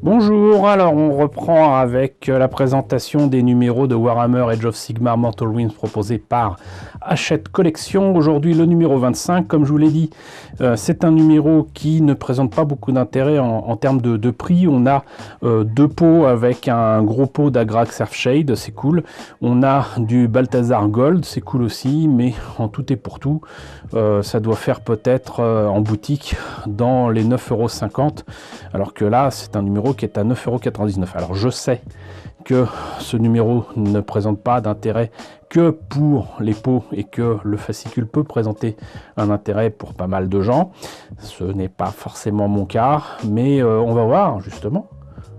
Bonjour, alors on reprend avec la présentation des numéros de Warhammer Age of Sigmar Mortal Winds proposés par Hachette Collection. Aujourd'hui le numéro 25, comme je vous l'ai dit, c'est un numéro qui ne présente pas beaucoup d'intérêt en termes de prix. On a deux pots avec un gros pot d'Agrax Earthshade, c'est cool. On a du Balthazar Gold, c'est cool aussi, mais en tout et pour tout, ça doit faire peut-être en boutique dans les 9,50 €, alors que là c'est un numéro qui est à 9,99 €. Alors je sais que ce numéro ne présente pas d'intérêt que pour les pots et que le fascicule peut présenter un intérêt pour pas mal de gens. Ce n'est pas forcément mon cas, mais on va voir justement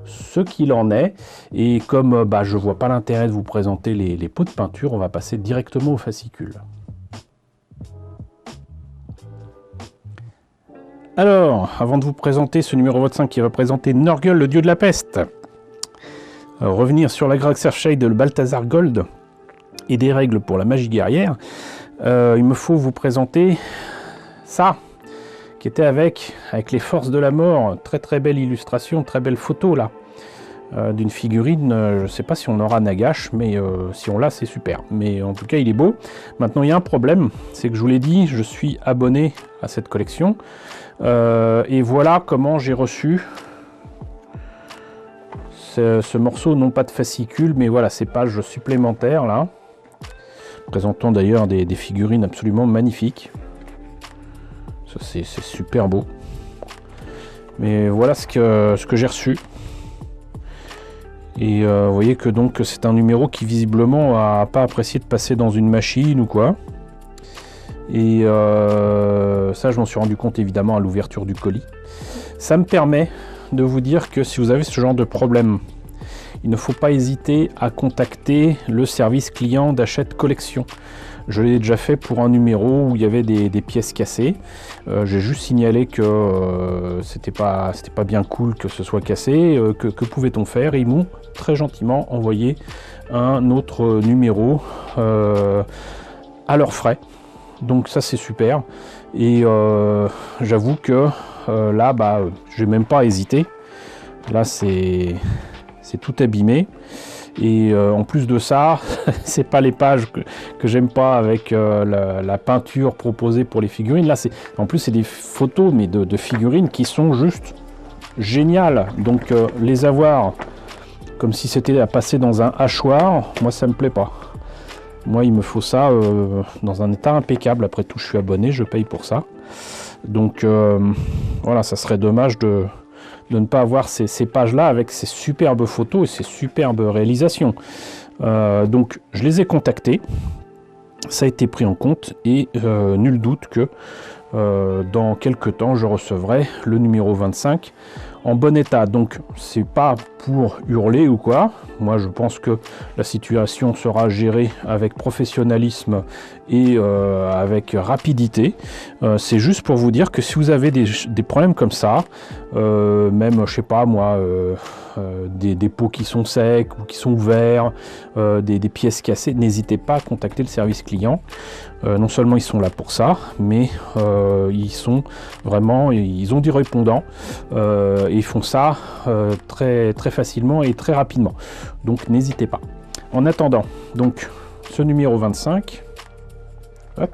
ce qu'il en est. Et comme je vois pas l'intérêt de vous présenter les pots de peinture, on va passer directement au fascicule. Alors, avant de vous présenter ce numéro 25 qui va présenter Nurgle, le dieu de la peste, revenir sur l'Agrax Earthshade, le Balthazar Gold et des règles pour la magie guerrière, il me faut vous présenter ça, qui était avec les forces de la mort. Très très belle illustration, très belle photo là, d'une figurine. Je ne sais pas si on aura Nagash, mais si on l'a, c'est super. Mais en tout cas, il est beau. Maintenant, il y a un problème, c'est que je vous l'ai dit, je suis abonné à cette collection. Et voilà comment j'ai reçu ce morceau, non pas de fascicule, mais voilà, ces pages supplémentaires là, présentant d'ailleurs des figurines absolument magnifiques. Ça c'est super beau. Mais voilà ce que j'ai reçu. Et vous voyez que donc c'est un numéro qui visiblement n'a pas apprécié de passer dans une machine ou quoi. Et ça je m'en suis rendu compte évidemment à l'ouverture du colis. Ça me permet de vous dire que si vous avez ce genre de problème, il ne faut pas hésiter à contacter le service client d'Hachette Collection. Je l'ai déjà fait pour un numéro où il y avait des pièces cassées. J'ai juste signalé que c'était pas bien cool que ce soit cassé. Que pouvait-on faire? Et ils m'ont très gentiment envoyé un autre numéro à leurs frais. Donc ça c'est super. Et j'avoue que là j'ai même pas hésité. Là c'est tout abîmé. Et en plus de ça, c'est pas les pages que j'aime pas avec la peinture proposée pour les figurines. Là en plus c'est des photos mais de figurines qui sont juste géniales. Donc les avoir comme si c'était à passer dans un hachoir, moi ça me plaît pas. Moi, il me faut ça dans un état impeccable. Après tout, je suis abonné, je paye pour ça. Donc, voilà, ça serait dommage de ne pas avoir ces pages-là avec ces superbes photos et ces superbes réalisations. Donc, je les ai contactés. Ça a été pris en compte et nul doute que dans quelques temps, je recevrai le numéro 25 en bon état. Donc c'est pas pour hurler ou quoi. Moi je pense que la situation sera gérée avec professionnalisme et avec rapidité. C'est juste pour vous dire que si vous avez des problèmes comme ça, même je sais pas moi, des pots qui sont secs ou qui sont ouverts, des pièces cassées, n'hésitez pas à contacter le service client. Non seulement ils sont là pour ça, mais ils ont du répondant et ils font ça très, très facilement et très rapidement. Donc n'hésitez pas. En attendant, donc ce numéro 25, hop,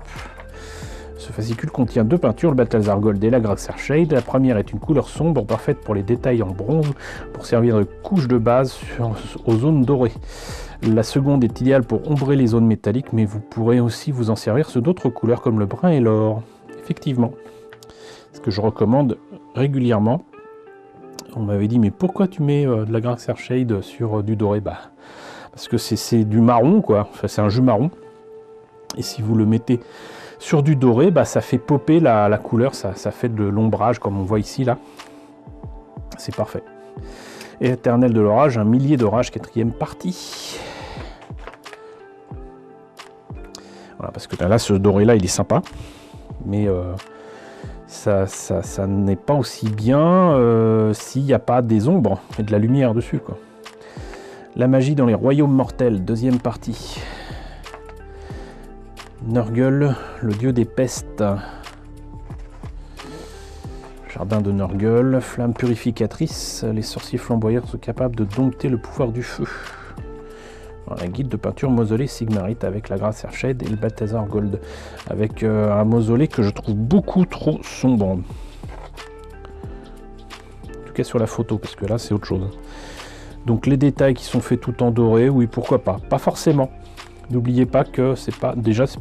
ce fascicule contient deux peintures, le Balthazar Gold et l'Agrax Earthshade. La première est une couleur sombre, parfaite pour les détails en bronze, pour servir de couche de base aux zones dorées. La seconde est idéale pour ombrer les zones métalliques, mais vous pourrez aussi vous en servir sur d'autres couleurs comme le brun et l'or. Effectivement, ce que je recommande régulièrement. On m'avait dit, mais pourquoi tu mets de l'Agrax Earthshade sur du doré? Parce que c'est du marron, quoi. Enfin, c'est un jus marron. Et si vous le mettez sur du doré, ça fait popper la couleur, ça fait de l'ombrage, comme on voit ici, là. C'est parfait. Et Éternel de l'orage, un millier d'orage, 4e partie. Voilà, parce que là, ce doré-là, il est sympa. Mais ça n'est pas aussi bien s'il n'y a pas des ombres et de la lumière dessus, quoi. La magie dans les royaumes mortels, 2e partie. Nurgle, le dieu des pestes. Jardin de Nurgle, flamme purificatrice. Les sorciers flamboyants sont capables de dompter le pouvoir du feu. Un guide de peinture mausolée Sigmarite avec la Grâce Earthshade et le Balthazar Gold. Avec un mausolée que je trouve beaucoup trop sombre. En tout cas sur la photo, parce que là c'est autre chose. Donc les détails qui sont faits tout en doré, oui pourquoi pas. Pas forcément. N'oubliez pas que c'est pas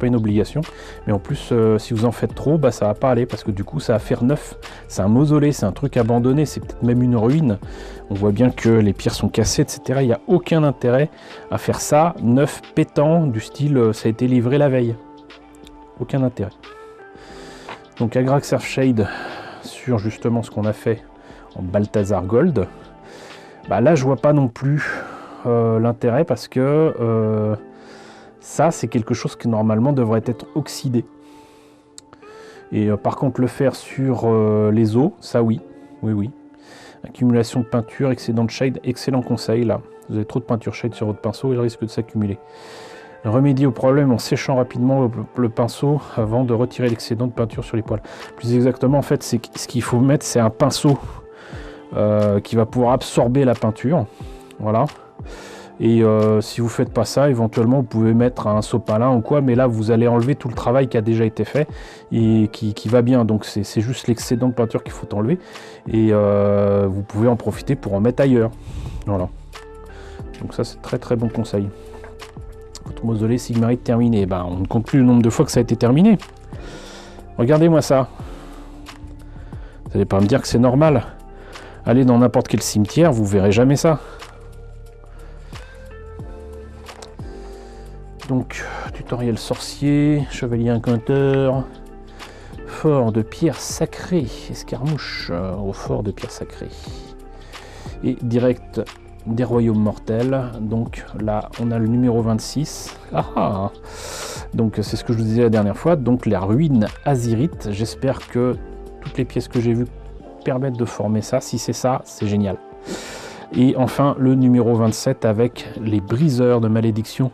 une obligation, mais en plus si vous en faites trop, bah ça va pas aller parce que du coup ça va faire neuf. C'est un mausolée, c'est un truc abandonné, c'est peut-être même une ruine. On voit bien que les pierres sont cassées, etc. Il n'y a aucun intérêt à faire ça neuf, pétant, du style ça a été livré la veille. Aucun intérêt. Donc Agrax Earthshade sur justement ce qu'on a fait en Balthazar Gold. Bah là je vois pas non plus l'intérêt parce que ça, c'est quelque chose qui normalement devrait être oxydé. Et par contre, le faire sur les os, ça oui. Oui. Accumulation de peinture, excédent de shade, excellent conseil là. Vous avez trop de peinture shade sur votre pinceau, il risque de s'accumuler. Remédier au problème en séchant rapidement le pinceau avant de retirer l'excédent de peinture sur les poils. Plus exactement, en fait, ce qu'il faut mettre, c'est un pinceau qui va pouvoir absorber la peinture. Voilà. Et si vous ne faites pas ça, éventuellement vous pouvez mettre un sopalin ou quoi, mais là vous allez enlever tout le travail qui a déjà été fait et qui va bien. Donc c'est juste l'excédent de peinture qu'il faut enlever et vous pouvez en profiter pour en mettre ailleurs. Voilà. Donc ça c'est très très bon conseil. Votre mausolée Sigmarite terminé. Ben, on ne compte plus le nombre de fois que ça a été terminé. Regardez-moi ça. Vous n'allez pas me dire que c'est normal. Allez dans n'importe quel cimetière, vous verrez jamais ça. Donc, tutoriel sorcier, chevalier incanteur, fort de pierre sacrée, escarmouche au fort de pierre sacrée. Et direct des royaumes mortels. Donc là, on a le numéro 26. Donc c'est ce que je vous disais la dernière fois. Donc la ruine azyrite. J'espère que toutes les pièces que j'ai vues permettent de former ça. Si c'est ça, c'est génial. Et enfin, le numéro 27 avec les briseurs de malédiction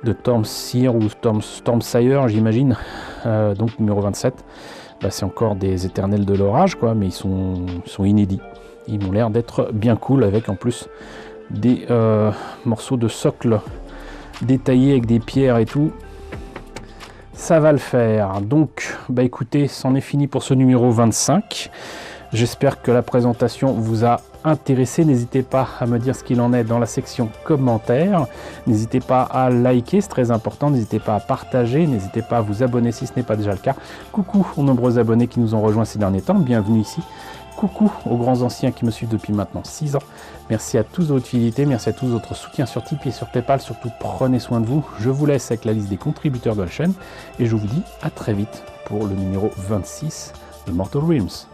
de Stormseer ou Stormsire, j'imagine. Donc numéro 27, bah, c'est encore des éternels de l'orage, quoi, mais ils sont inédits. Ils m'ont l'air d'être bien cool, avec en plus des morceaux de socle détaillés avec des pierres et tout. Ça va le faire. Donc, bah écoutez, c'en est fini pour ce numéro 25. J'espère que la présentation vous a intéressé. N'hésitez pas à me dire ce qu'il en est dans la section commentaires. N'hésitez pas à liker, c'est très important. N'hésitez pas à partager. N'hésitez pas à vous abonner si ce n'est pas déjà le cas. Coucou aux nombreux abonnés qui nous ont rejoints ces derniers temps. Bienvenue ici. Coucou aux grands anciens qui me suivent depuis maintenant 6 ans. Merci à tous de votre fidélité. Merci à tous de votre soutien sur Tipeee et sur Paypal. Surtout, prenez soin de vous. Je vous laisse avec la liste des contributeurs de la chaîne. Et je vous dis à très vite pour le numéro 26 de Mortal Realms.